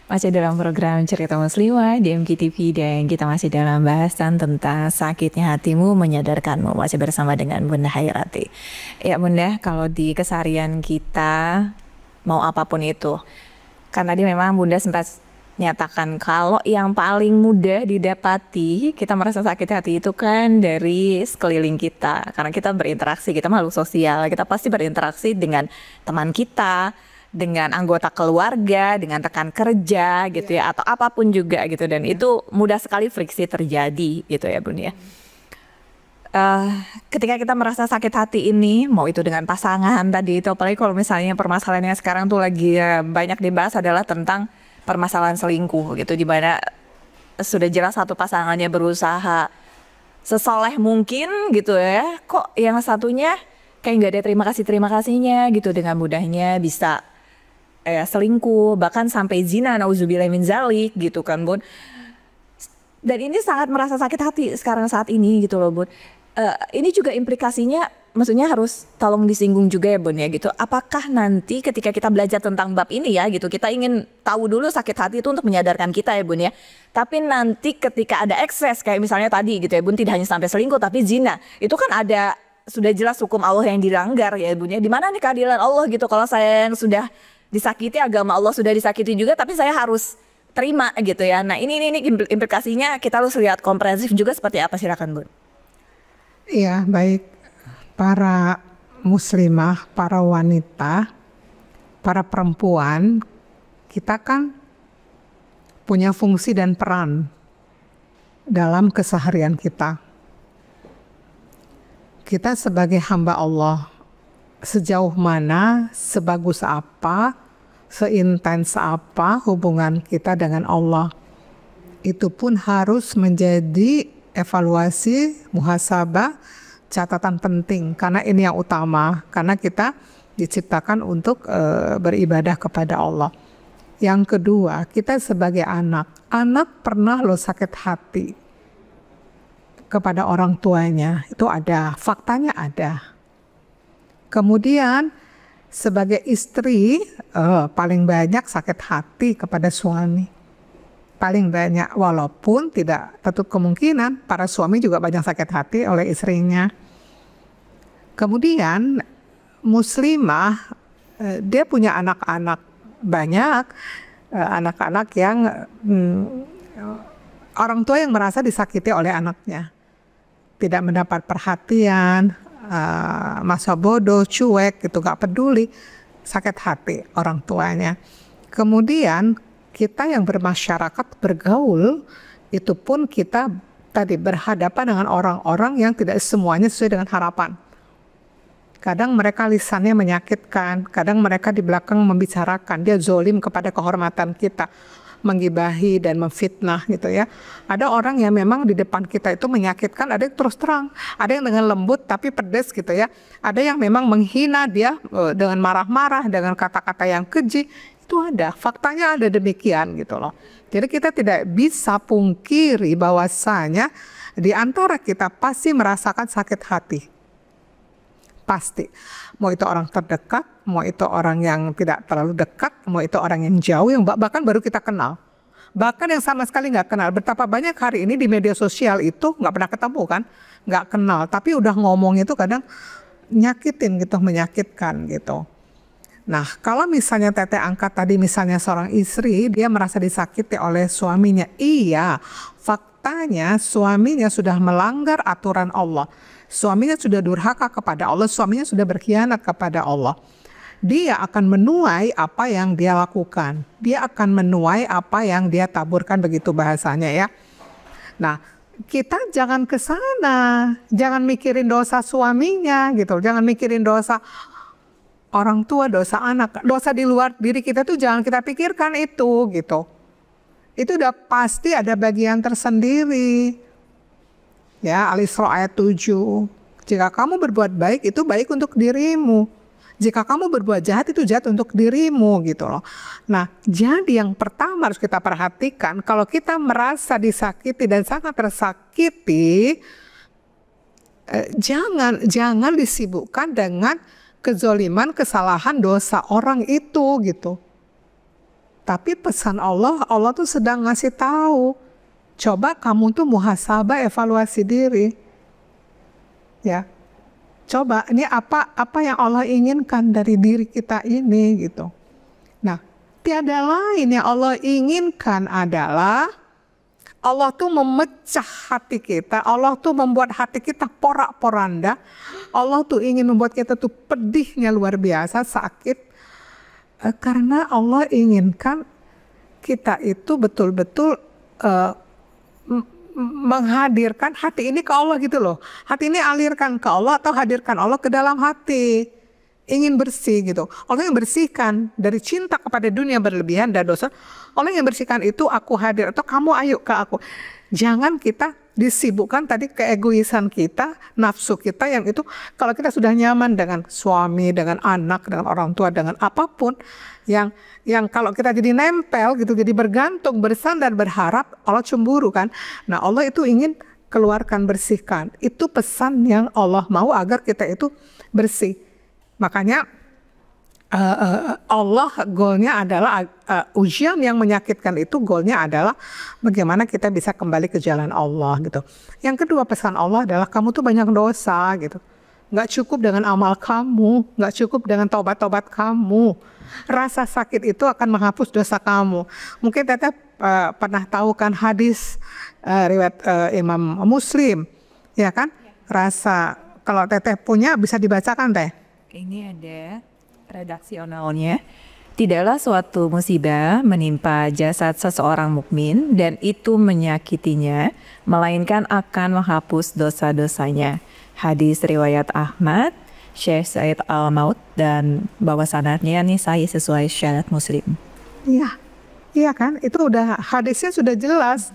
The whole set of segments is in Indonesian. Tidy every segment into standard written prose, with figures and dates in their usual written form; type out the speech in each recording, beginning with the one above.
Masih dalam program Cerita Muslimah di MKTV dan kita masih dalam bahasan tentang sakitnya hatimu menyadarkanmu. Masih bersama dengan Bunda Hairati. Ya Bunda, kalau di keseharian kita mau apapun itu, karena dia memang Bunda sempat nyatakan kalau yang paling mudah didapati kita merasa sakit hati itu kan dari sekeliling kita. Karena kita berinteraksi, kita makhluk sosial, kita pasti berinteraksi dengan teman kita, dengan anggota keluarga, dengan rekan kerja gitu ya, atau apapun juga gitu, dan itu mudah sekali friksi terjadi gitu ya Bun ya. Ketika kita merasa sakit hati ini, mau itu dengan pasangan tadi itu, apalagi kalau misalnya permasalahannya sekarang tuh lagi banyak dibahas adalah tentang permasalahan selingkuh gitu, dimana sudah jelas satu pasangannya berusaha sesoleh mungkin gitu ya, kok yang satunya kayak nggak ada terima kasihnya gitu, dengan mudahnya bisa selingkuh, bahkan sampai zina, nauzubillah min zalik gitu kan Bun. Dan ini sangat merasa sakit hati sekarang saat ini gitu loh Bun. Ini juga implikasinya, maksudnya harus tolong disinggung juga ya Bun ya gitu. Apakah nanti ketika kita belajar tentang bab ini ya gitu, kita ingin tahu dulu sakit hati itu untuk menyadarkan kita ya Bun ya. Tapi nanti ketika ada ekses kayak misalnya tadi gitu ya Bun, tidak hanya sampai selingkuh tapi zina, itu kan ada sudah jelas hukum Allah yang dilanggar ya Bun ya. Di mana nih keadilan Allah gitu kalau saya yang sudah disakiti, agama Allah sudah disakiti juga, tapi saya harus terima gitu ya. Nah ini implikasinya kita harus lihat komprehensif juga seperti apa, silakan Bun. Iya, baik para muslimah, para wanita, para perempuan, kita kan punya fungsi dan peran dalam keseharian kita. Kita sebagai hamba Allah, sejauh mana, sebagus apa, seintens apa hubungan kita dengan Allah, itu pun harus menjadi evaluasi, muhasabah, catatan penting, karena ini yang utama, karena kita diciptakan untuk beribadah kepada Allah. Yang kedua, kita sebagai anak pernah lo sakit hati kepada orang tuanya, itu ada, faktanya ada. Kemudian sebagai istri paling banyak sakit hati kepada suami. Paling banyak, walaupun tidak tertutup kemungkinan para suami juga banyak sakit hati oleh istrinya. Kemudian muslimah, dia punya anak-anak banyak, anak-anak yang orang tua yang merasa disakiti oleh anaknya. Tidak mendapat perhatian, masa bodoh, cuek gitu, gak peduli, sakit hati orang tuanya. Kemudian kita yang bermasyarakat, bergaul, itu pun kita tadi berhadapan dengan orang-orang yang tidak semuanya sesuai dengan harapan. Kadang mereka lisannya menyakitkan, kadang mereka di belakang membicarakan, dia zolim kepada kehormatan kita, menggibahi dan memfitnah gitu ya. Ada orang yang memang di depan kita itu menyakitkan, ada yang terus terang, ada yang dengan lembut tapi pedes gitu ya. Ada yang memang menghina dia dengan marah-marah, dengan kata-kata yang keji, itu ada, faktanya ada demikian gitu loh. Jadi kita tidak bisa pungkiri bahwasanya di antara kita pasti merasakan sakit hati. Pasti, mau itu orang terdekat, mau itu orang yang tidak terlalu dekat, mau itu orang yang jauh, yang bahkan baru kita kenal, bahkan yang sama sekali nggak kenal. Betapa banyak hari ini di media sosial itu nggak pernah ketemu kan, nggak kenal, tapi udah ngomong itu kadang nyakitin gitu, menyakitkan gitu. Nah kalau misalnya teteh angkat tadi, misalnya seorang istri, dia merasa disakiti oleh suaminya, iya, faktanya suaminya sudah melanggar aturan Allah. Suaminya sudah durhaka kepada Allah, suaminya sudah berkhianat kepada Allah. Dia akan menuai apa yang dia lakukan. Dia akan menuai apa yang dia taburkan, begitu bahasanya ya. Nah, kita jangan ke sana. Jangan mikirin dosa suaminya gitu. Jangan mikirin dosa orang tua, dosa anak. Dosa di luar diri kita tuh jangan kita pikirkan itu gitu. Itu udah pasti ada bagian tersendiri. Ya, Al-Isra ayat 7. Jika kamu berbuat baik, itu baik untuk dirimu. Jika kamu berbuat jahat, itu jahat untuk dirimu gitu loh. Nah, jadi yang pertama harus kita perhatikan, kalau kita merasa disakiti dan sangat tersakiti, jangan disibukkan dengan kezoliman, kesalahan, dosa orang itu gitu. Tapi pesan Allah, Allah tuh sedang ngasih tahu, coba kamu tuh muhasabah, evaluasi diri. Ya, coba ini apa yang Allah inginkan dari diri kita ini gitu. Nah, tiada lain yang Allah inginkan adalah Allah tuh memecah hati kita, Allah tuh membuat hati kita porak-poranda, Allah tuh ingin membuat kita tuh pedihnya luar biasa, sakit, karena Allah inginkan kita itu betul-betul menghadirkan hati ini ke Allah gitu loh. Hati ini alirkan ke Allah atau hadirkan Allah ke dalam hati. Ingin bersih gitu. Allah yang bersihkan dari cinta kepada dunia berlebihan dan dosa. Allah yang bersihkan itu aku hadir atau kamu ayo ke aku. Jangan kita disibukkan tadi keegoisan kita, nafsu kita yang itu kalau kita sudah nyaman dengan suami, dengan anak, dengan orang tua, dengan apapun yang kalau kita jadi nempel gitu, jadi bergantung, bersandar, berharap, Allah cemburu kan. Nah, Allah itu ingin keluarkan, bersihkan. Itu pesan yang Allah mau agar kita itu bersih. Makanya Allah goalnya adalah ujian yang menyakitkan itu goalnya adalah bagaimana kita bisa kembali ke jalan Allah gitu. Yang kedua pesan Allah adalah kamu tuh banyak dosa gitu. Nggak cukup dengan amal kamu, nggak cukup dengan tobat-tobat kamu. Rasa sakit itu akan menghapus dosa kamu. Mungkin Teteh pernah tahu kan hadis riwayat Imam Muslim, ya kan? Rasa kalau Teteh punya bisa dibacakan Teh. Ini ada redaksionalnya. Tidaklah suatu musibah menimpa jasad seseorang mukmin dan itu menyakitinya, melainkan akan menghapus dosa-dosanya. Hadis riwayat Ahmad, Syekh Said Al-Maut, dan bahwa sanadnya nih saya sesuai syarat Muslim. Iya kan? Itu udah hadisnya sudah jelas.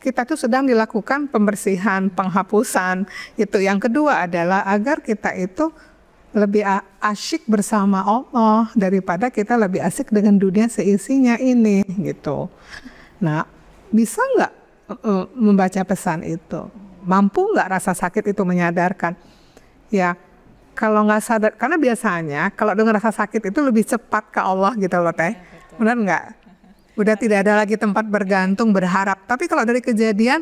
Kita tuh sedang dilakukan pembersihan, penghapusan. Itu yang kedua adalah agar kita itu lebih asyik bersama Allah daripada kita lebih asik dengan dunia seisinya ini gitu. Nah, bisa nggak membaca pesan itu? Mampu nggak rasa sakit itu menyadarkan? Ya, kalau nggak sadar, karena biasanya kalau dengan rasa sakit itu lebih cepat ke Allah gitu loh Teh. Benar nggak? Udah tidak ada lagi tempat bergantung, berharap. Tapi kalau dari kejadian,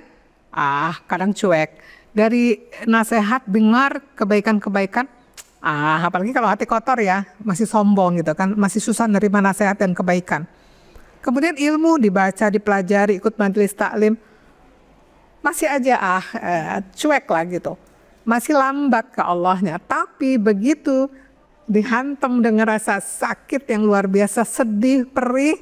kadang cuek. Dari nasihat, dengar kebaikan-kebaikan, apalagi kalau hati kotor ya, masih sombong gitu kan, masih susah nerima nasihat dan kebaikan. Kemudian ilmu dibaca, dipelajari, ikut majelis taklim, masih aja cuek lah gitu. Masih lambat ke Allahnya. Tapi begitu dihantam dengan rasa sakit yang luar biasa, sedih, perih,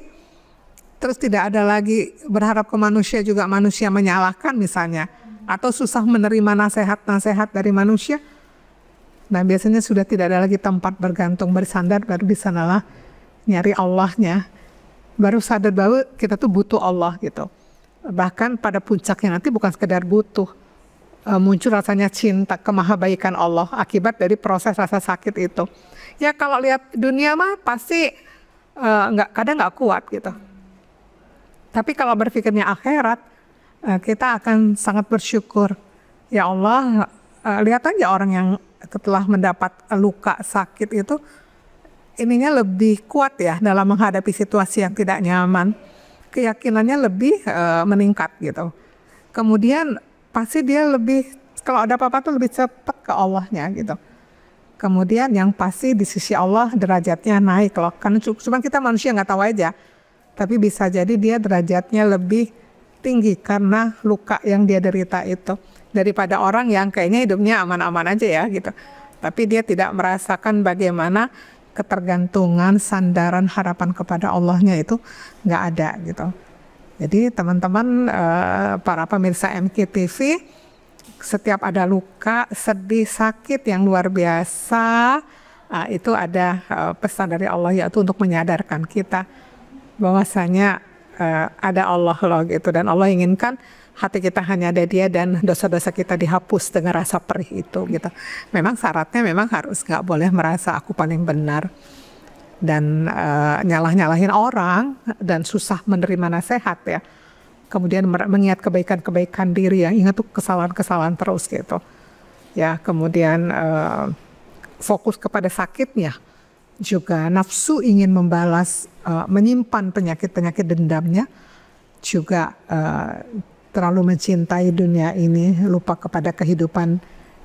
terus tidak ada lagi berharap ke manusia, juga manusia menyalahkan misalnya, atau susah menerima nasihat-nasihat dari manusia. Nah, biasanya sudah tidak ada lagi tempat bergantung, bersandar, baru di sanalah nyari Allahnya. Baru sadar bahwa kita tuh butuh Allah gitu. Bahkan pada puncaknya nanti bukan sekedar butuh, muncul rasanya cinta, kemahabaikan Allah akibat dari proses rasa sakit itu. Ya kalau lihat dunia mah pasti kadang nggak kuat gitu. Tapi kalau berpikirnya akhirat, kita akan sangat bersyukur. Ya Allah, lihat aja orang yang setelah mendapat luka sakit itu ininya lebih kuat ya dalam menghadapi situasi yang tidak nyaman, keyakinannya lebih meningkat gitu. Kemudian pasti dia lebih, kalau ada apa-apa tuh lebih cepat ke Allahnya gitu. Kemudian yang pasti di sisi Allah derajatnya naik loh, karena cuma kita manusia nggak tahu aja, tapi bisa jadi dia derajatnya lebih tinggi karena luka yang dia derita itu, daripada orang yang kayaknya hidupnya aman-aman aja ya gitu. Tapi dia tidak merasakan bagaimana ketergantungan, sandaran, harapan kepada Allahnya itu nggak ada gitu. Jadi teman-teman para pemirsa MKTV, setiap ada luka, sedih, sakit yang luar biasa, itu ada pesan dari Allah yaitu untuk menyadarkan kita bahwasanya ada Allah loh gitu, dan Allah inginkan hati kita hanya ada Dia dan dosa-dosa kita dihapus dengan rasa perih itu gitu. Memang syaratnya memang harus nggak boleh merasa aku paling benar dan nyalah-nyalahin orang dan susah menerima nasihat ya. Kemudian mengingat kebaikan-kebaikan diri ya, ingat tuh kesalahan-kesalahan terus gitu. Ya, kemudian fokus kepada sakitnya, juga nafsu ingin membalas menyimpan penyakit-penyakit dendamnya, juga terlalu mencintai dunia ini, lupa kepada kehidupan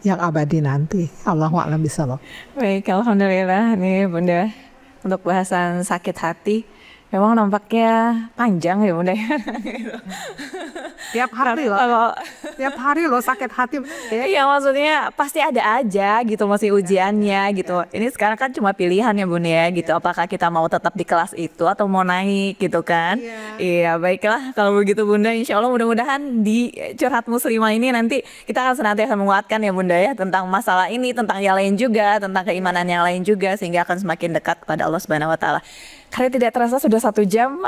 yang abadi nanti. Allahu a'lam bishawab. Baik, alhamdulillah nih Bunda untuk bahasan sakit hati. Memang nampaknya panjang ya Bunda. Tiap hari loh. Tiap hari loh sakit hati. Iya, maksudnya pasti ada aja gitu masih ujiannya gitu. Ini sekarang kan cuma pilihan ya Bunda ya gitu. Apakah kita mau tetap di kelas itu atau mau naik gitu kan? Iya, baiklah kalau begitu Bunda. Insya Allah mudah-mudahan di Curhat Muslimah ini nanti kita akan senantiasa menguatkan ya Bunda ya tentang masalah ini, tentang yang lain juga, tentang keimanan yang lain juga, sehingga akan semakin dekat kepada Allah Subhanahu Wa Taala. Karena tidak terasa sudah 1 jam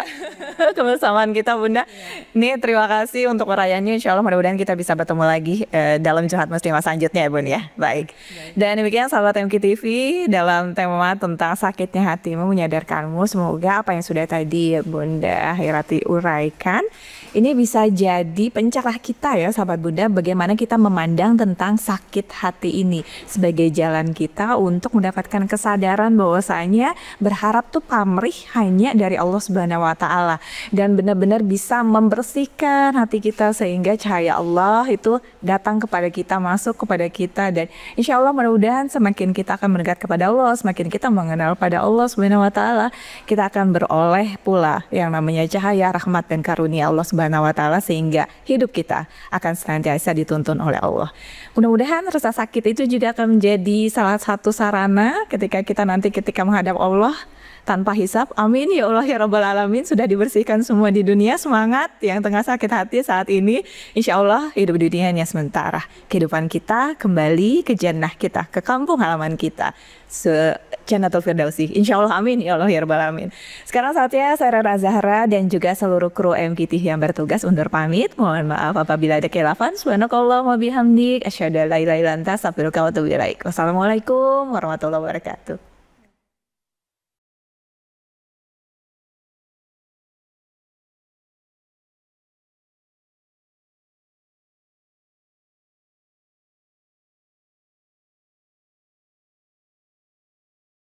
kebersamaan kita Bunda. Nih terima kasih untuk urayannya. Insya Allah mudah-mudahan kita bisa bertemu lagi dalam Curhat Muslimah selanjutnya ya Bun ya. Baik. Dan demikian sahabat MKTV dalam tema tentang sakitnya hatimu menyadarkanmu. Semoga apa yang sudah tadi Bunda Hairati uraikan ini bisa jadi pencerah kita ya sahabat Bunda, bagaimana kita memandang tentang sakit hati ini sebagai jalan kita untuk mendapatkan kesadaran bahwasanya berharap tuh pamrih hanya dari Allah Subhanahu Wa Taala dan benar-benar bisa membersihkan hati kita sehingga cahaya Allah itu datang kepada kita, masuk kepada kita, dan insya Allah mudah-mudahan semakin kita akan mendekat kepada Allah, semakin kita mengenal pada Allah Subhanahu Wa Taala, kita akan beroleh pula yang namanya cahaya rahmat dan karunia Allah Subhanahu Wa Taala sehingga hidup kita akan senantiasa dituntun oleh Allah. Mudah-mudahan rasa sakit itu juga akan menjadi salah satu sarana ketika kita nanti ketika menghadap Allah tanpa hisab. Amin ya Allah ya Rabbal Alamin. Sudah dibersihkan semua di dunia. Semangat yang tengah sakit hati saat ini. Insya Allah hidup di dunia hanya sementara. Kehidupan kita kembali ke jannah kita, ke kampung halaman kita, Jannatul Firdausi. Insya Allah amin ya Allah ya Rabbal Alamin. Sekarang saatnya saya Rara Zahra dan juga seluruh kru MKTV yang bertugas undur pamit. Mohon maaf apabila ada khilafan. Subhanakallahumma bihamdik asyhadu an la ilaha illa anta astaghfiruka wa atubu ilaik. Wassalamualaikum warahmatullahi wabarakatuh.